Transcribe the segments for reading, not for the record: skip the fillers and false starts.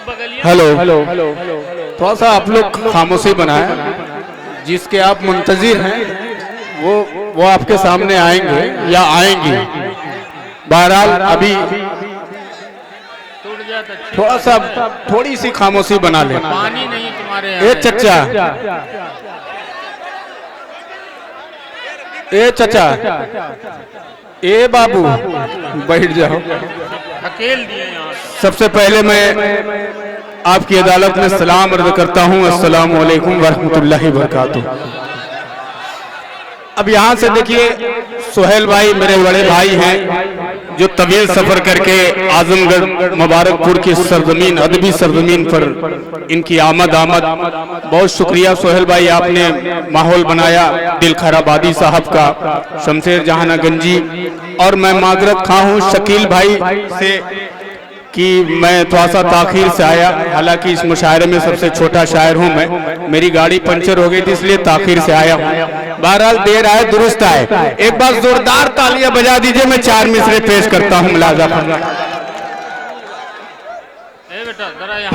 Hello hello थोड़ा सा आप लोग खामोशी बनाएं, जिसके आप मुंतजिर हैं वो आपके सामने आएंगे या आएंगी। बहरहाल अभी थोड़ा सा थोड़ी सी खामोशी बना ले। पानी नहीं तुम्हारे ए चचा, ए चचा, ए बाबू बैठ जाओ। अकेल दिए यहाँ। सबसे पहले मैं आपकी अदालत में सलाम अर्ज करता हूँ, अस्सलाम वालेकुम वरहमतुल्लाहि वबरकातुहू। अब यहाँ से देखिए, सोहेल भाई मेरे बड़े भाई हैं जो तवील सफर करके आजमगढ़ मुबारकपुर की सरजमीन, अदबी सरजमीन पर इनकी आमद। बहुत शुक्रिया सोहेल भाई, आपने माहौल बनाया दिलखैर आबादी साहब का, शमशेर जहाना गंजी। और मैं माजरत खा हूँ शकील भाई से कि मैं थोड़ा सा ताखीर से आया, हालांकि इस मुशायरे में सबसे छोटा शायर हूं मैं। मेरी गाड़ी पंचर हो गई थी इसलिए ताखीर से आया हूं। बहरहाल देर आए दुरुस्त आए। एक बार जोरदार तालियां बजा दीजिए, मैं 4 मिसरे पेश करता हूं। मुलाजा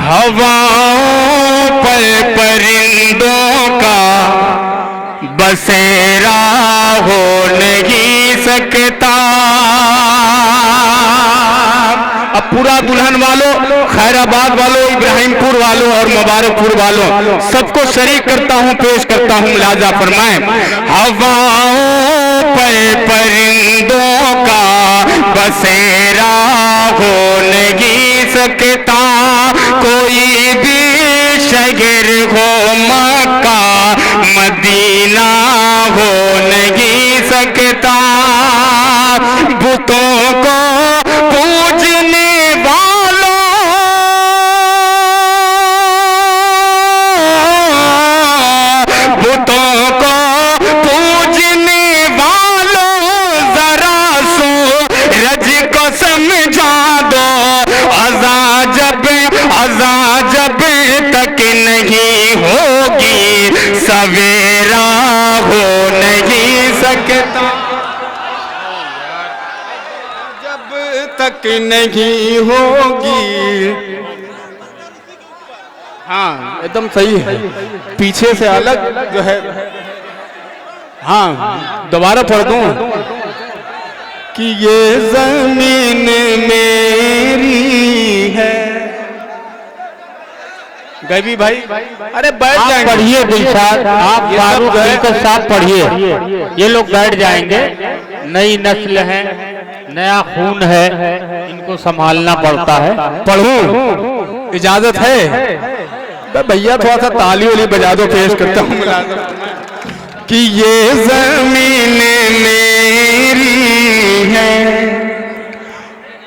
हवाओं पर परिंदों का बसेरा हो नहीं सकता। अब पूरा दुल्हन वालों, खैराबाद वालों, इब्राहिमपुर वालों और मुबारकपुर वालों सबको शरीक करता हूं, पेश करता हूं। मुलाजा फरमाएं। हवाओं पर परिंदों का बसेरा हो नहीं सकता, कोई भी शहर हो मक्का मदीना हो नहीं सकता। बुतों को पूजने वालों, बुतों को पूजने वालों, जरा सूरज को समझा दो। अज़ा जब तक नहीं होगी सवेरा हो नहीं सकता। जब तक नहीं होगी, हाँ एकदम सही है, पीछे से अलग जो है। हाँ दोबारा पढ़ दूं कि ये जमीन मेरी है। गैबी भाई, अरे बैठ जाएंगे। पढ़िए दिलशाद, आप फारूक जी को साथ पढ़िए। ये लोग बैठ जाएंगे। नई नस्ल है, नया खून है, इनको संभालना पड़ता है। पढ़ूं? इजाजत है? भैया थोड़ा सा ताली वाली बजा दो, पेश करता हूँ कि ये जमीन मेरी है,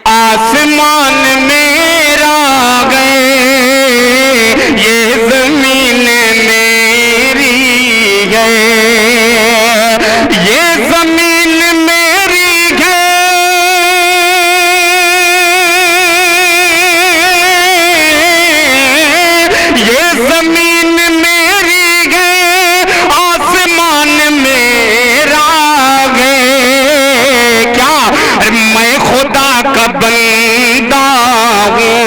आसमान मेरा गए, ये जमीन मेरी है, ये जमीन मेरी है, ये जमीन मेरी है, आसमान मेरा है। क्या मैं खुदा का बंदा हूँ,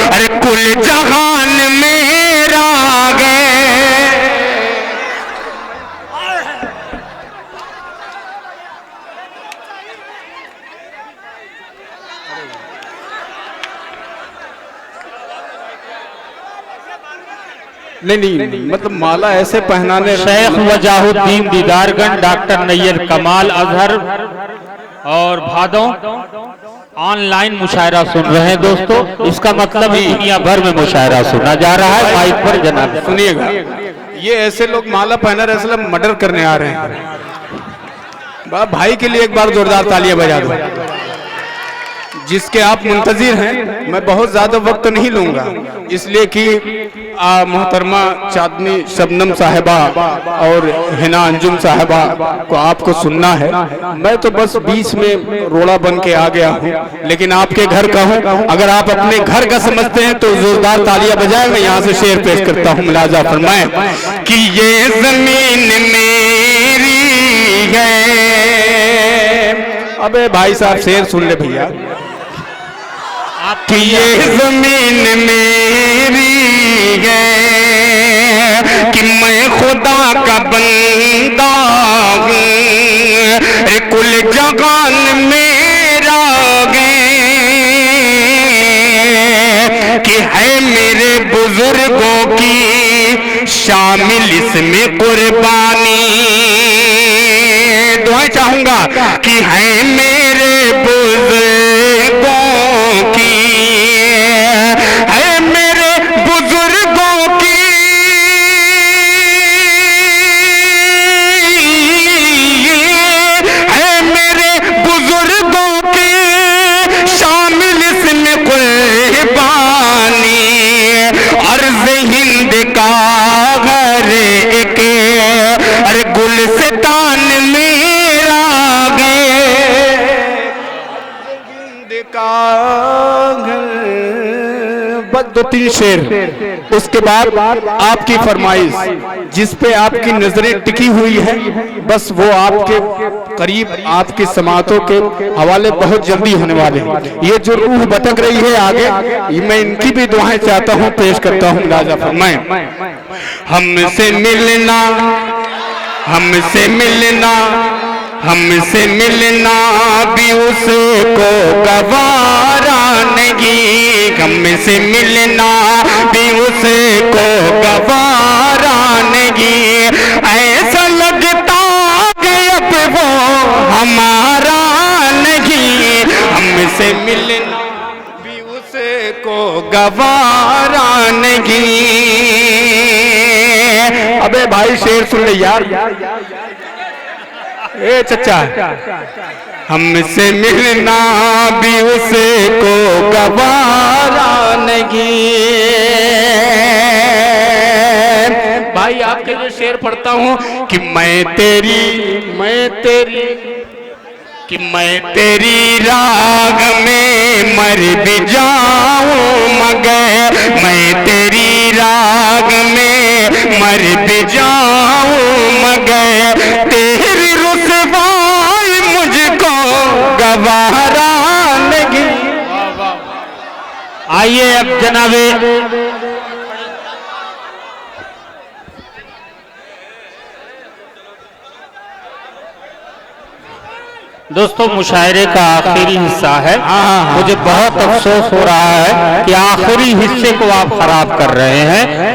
अरे कुल जहान मेरा है। नहीं, मतलब माला ऐसे पहनाने। शेख वजाहुद्दीन दीदारगंज, डॉक्टर नैयर कमाल अजहर और भादों ऑनलाइन मुशायरा सुन रहे हैं दोस्तों। इसका मतलब ही दुनिया भर में मुशायरा सुना जा रहा है। माइक पर जनाब सुनिएगा, ये ऐसे लोग माला पहना रहे, ऐसे लोग मर्डर करने आ रहे हैं। भाई के लिए एक बार जोरदार तालियां बजा दो, जिसके आप मुंतजिर हैं। मैं बहुत ज्यादा वक्त नहीं लूंगा, इसलिए कि मोहतरमा चांदनी शबनम साहिबा और हिना अंजुम साहिबा को आपको सुनना है। मैं तो बस बीच में रोड़ा बन के आ गया हूँ, लेकिन आपके घर का हूँ। अगर आप अपने घर का समझते हैं तो जोरदार तालियां बजाएं। मैं यहाँ से शेर पेश करता हूँ, मुलाजा फरमाएं कि ये जमीन मेरी है। अबे भाई साहब शेर सुन ले भैया। कि ये जमीन मेरी मेरी है कि मैं खुदा का बंदा हूँ, कुल जहान मेरा है कि है मेरे बुजुर्गों की शामिल इसमें कुर्बानी। दुआ चाहूंगा कि है मेरे बुजुर्गों की, है मेरे बुजुर्गों की, है मेरे बुजुर्गों की शामिल इसमें कुर्बानी। अर्ज़ हिंद का घर एक अरे गुलस्तान मेरा है, हिंद का घर। बस 2-3 शेर, उसके बाद आपकी फरमाइश जिस पे आपकी नजरें टिकी हुई है, बस वो आपके करीब आपकी समातों के हवाले बहुत जल्दी होने वाले हैं। ये जो रूह भटक रही है आगे, मैं इनकी भी दुआएं चाहता हूँ, पेश करता हूँ। राजा फरमाएं, हमसे मिलना, हमसे मिलना, हमसे मिलना भी उसको गवारा नहीं, हमसे मिलना भी उसको गवारा नहीं। ऐसा लगता कि अब वो हमारा नहीं, हमसे मिलना भी उसको गवारा नहीं। अबे भाई शेर सुन ले यार, ए चचा, हमसे मिलना भी उसको गवारा नहीं। भाई आपके जो शेर पढ़ता हूँ कि मैं तेरी कि मैं तेरी राग में मर भी जाऊं मगर, मैं तेरी राग में मर भी जाऊं मगर, तेरी रुसवाई मुझको गवारा नहीं। आइए अब जनाबे दोस्तों, मुशायरे का आखिरी हिस्सा है। मुझे बहुत अफसोस हो रहा है कि आखिरी हिस्से को आप खराब कर रहे हैं।